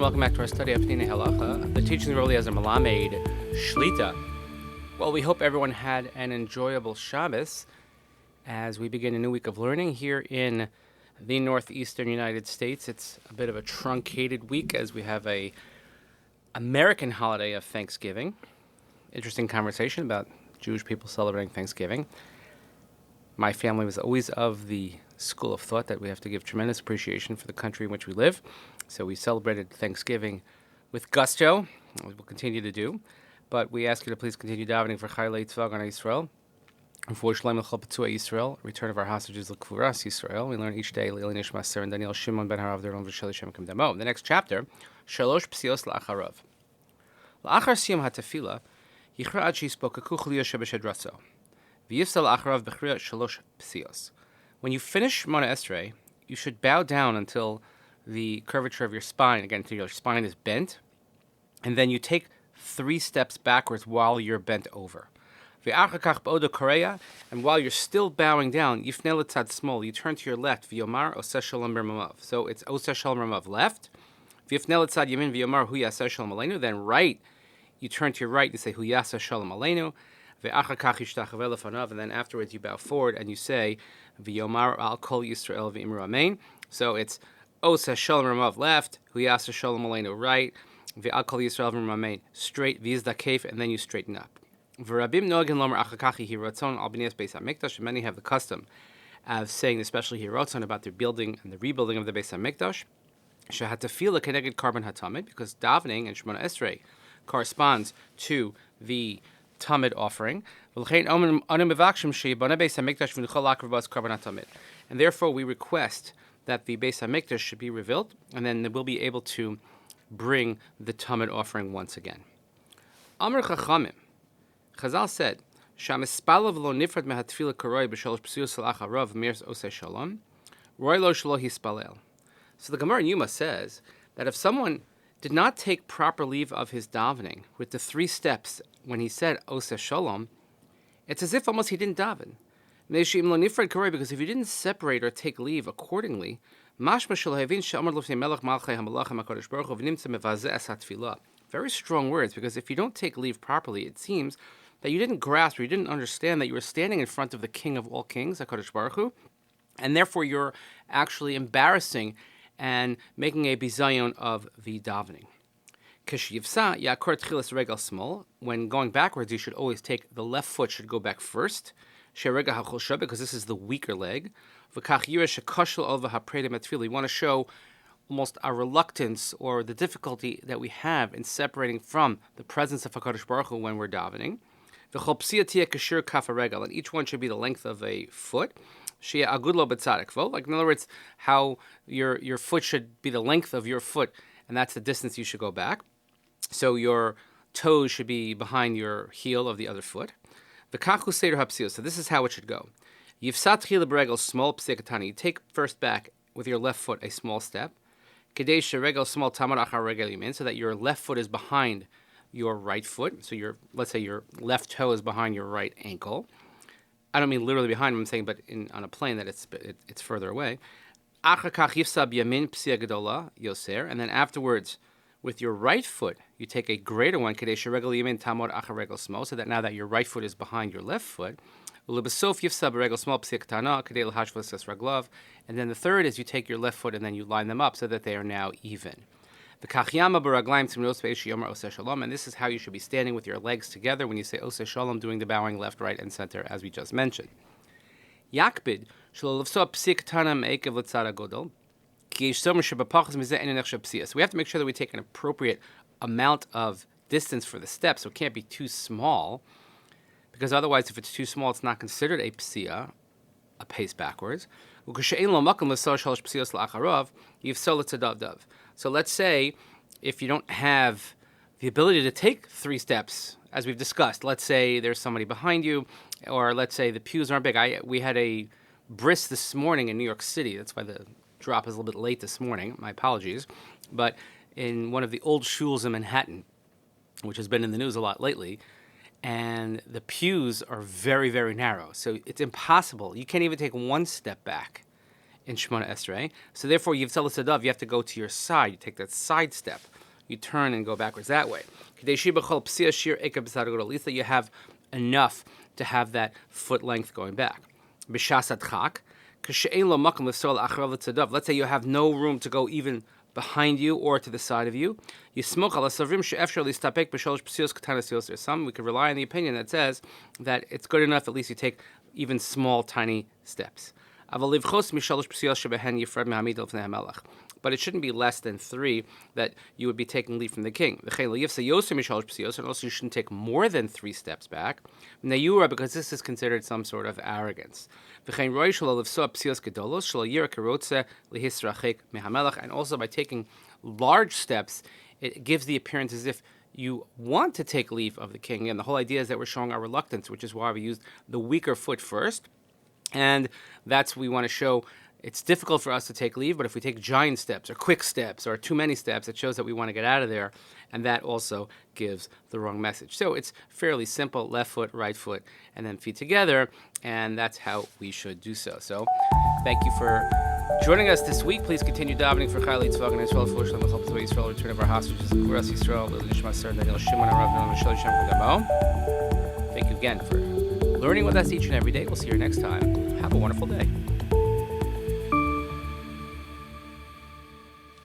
and welcome back to our study of Peninei Halacha, the teaching of Eliezer Melamed Shlita. Well, we hope everyone had an enjoyable Shabbos as we begin a new week of learning here in the northeastern United States. It's a bit of a truncated week as we have a American holiday of Thanksgiving. Interesting conversation about Jewish people celebrating Thanksgiving. My family was always of the school of thought that we have to give tremendous appreciation for the country in which we live. So we celebrated Thanksgiving with gusto, we will continue to do. But we ask you to please continue davening for Chaylei Tzvah Gana Yisrael, and for Shalom L'chol Petzua Yisrael, return of our hostages L'Kvuras Yisrael. We learn each day Le'il Nishmat Ser and Daniel Shimon ben Harav Deron V'Sheli Shem Kem Damo. The next chapter, Shalosh Psios La'acharav. La'achar Siyam HaTefillah, Yichra Ad She'Yispokaku Chliya Shebeshedraso. V'yifsal La'acharav B'chriya Shalosh Psios. When you finish Shemoneh Esreh, you should bow down until the curvature of your spine, again, until your spine is bent, and then you take 3 steps backwards while you're bent over. And while you're still bowing down, yifnei letzad small, you turn to your left, v'yomar oseh shalom b'ramav. So it's oseh shalom b'ramav left, v'yifnei letzad yamin v'yomar hu yaseh shalom aleinu. Then right, you turn to your right and say hu yaseh shalom aleinu. And then afterwards you bow forward and you say v'yomar al kol Yisrael v'imru amen. So it's oseh shalom b'ramav left, hu yaseh shalom aleinu right, v'al kol Yisrael v'imru amen straight, v'yizdakef, and then you straighten up. Many have the custom of saying, especially Hirotzon, about the building and the rebuilding of the Beis HaMikdash. Shehatefillah keneged carbon hatamid, because davening and Shemoneh Esreh corresponds to the tamid offering. And therefore we request that the Beis HaMikdash should be rebuilt, and then we'll be able to bring the tamid offering once again. Amar Chachamim. Chazal said, "Shamispalav lo nifrad mehatfila karoi b'shalosh psiyos l'acharav mirs oseh shalom, roi lo shelo hispalel." So the Gemara in Yuma says that if someone did not take proper leave of his davening with the 3 steps when he said oseh shalom, it's as if almost he didn't daven. Neishim lo nifrad karoi, because if you didn't separate or take leave accordingly, mashma shelo havin she'amar lofnei melech malchei hamalachim hakadosh baruch hu v'nimtza mevazeh es hatfilah. Very strong words, because if you don't take leave properly, it seems that you didn't grasp or you didn't understand that you were standing in front of the King of all kings, HaKadosh Baruch Hu, and therefore you're actually embarrassing and making a bizayon of the davening. Keshiyivsa yakor tchilas regal small. When going backwards, you should always take the left foot should go back first, sherega hachosha, because this is the weaker leg. V'kach yiresh shekoshel ol v'hapredim etfila. You want to show almost our reluctance or the difficulty that we have in separating from the presence of HaKadosh Baruch Hu when we're davening. And each one should be the length of a foot. Like, in other words, how your foot should be the length of your foot, and that's the distance you should go back. So your toes should be behind your heel of the other foot. So this is how it should go. You take first back with your left foot a small step, so that your left foot is behind your right foot. So let's say your left toe is behind your right ankle. I don't mean literally behind, I'm saying, but on a plane that it's further away. And then afterwards, with your right foot, you take a greater one, so that now that your right foot is behind your left foot. And then the third is you take your left foot and then you line them up so that they are now even. And this is how you should be standing with your legs together when you say oseh shalom, doing the bowing left, right, and center, as we just mentioned. Yakbid so we have to make sure that we take an appropriate amount of distance for the steps, so it can't be too small, because otherwise, if it's too small, it's not considered a psia, a pace backwards. So let's say if you don't have the ability to take 3 steps, as we've discussed, let's say there's somebody behind you, or let's say the pews aren't big. We had a bris this morning in New York City. That's why the drop is a little bit late this morning. My apologies. But in one of the old shuls in Manhattan, which has been in the news a lot lately, and the pews are very, very narrow. So it's impossible. You can't even take 1 step back in Shemoneh Esreh. So therefore, Yivtzal Sadav, you have to go to your side. You take that side step. You turn and go backwards that way. At least that you have enough to have that foot length going back. Let's say you have no room to go even behind you or to the side of you. Some we could rely on the opinion that says that it's good enough at least you take even small, tiny steps. But it shouldn't be less than 3 that you would be taking leave from the king. And also you shouldn't take more than 3 steps back, because this is considered some sort of arrogance. And also by taking large steps, it gives the appearance as if you want to take leave of the king. And the whole idea is that we're showing our reluctance, which is why we used the weaker foot first. And that's we want to show. It's difficult for us to take leave, but if we take giant steps or quick steps or too many steps, it shows that we want to get out of there, and that also gives the wrong message. So it's fairly simple: left foot, right foot, and then feet together, and that's how we should do so. So thank you for joining us this week. Please continue davening for Chayalei Tzvah and Israel, for Shalom, Chol Tzvah Yisrael, return of our hostages, Kuras Yisrael, Nishmat, Daniel, Shemoneh Esreh. Thank you again for learning with us each and every day. We'll see you next time. Have a wonderful day.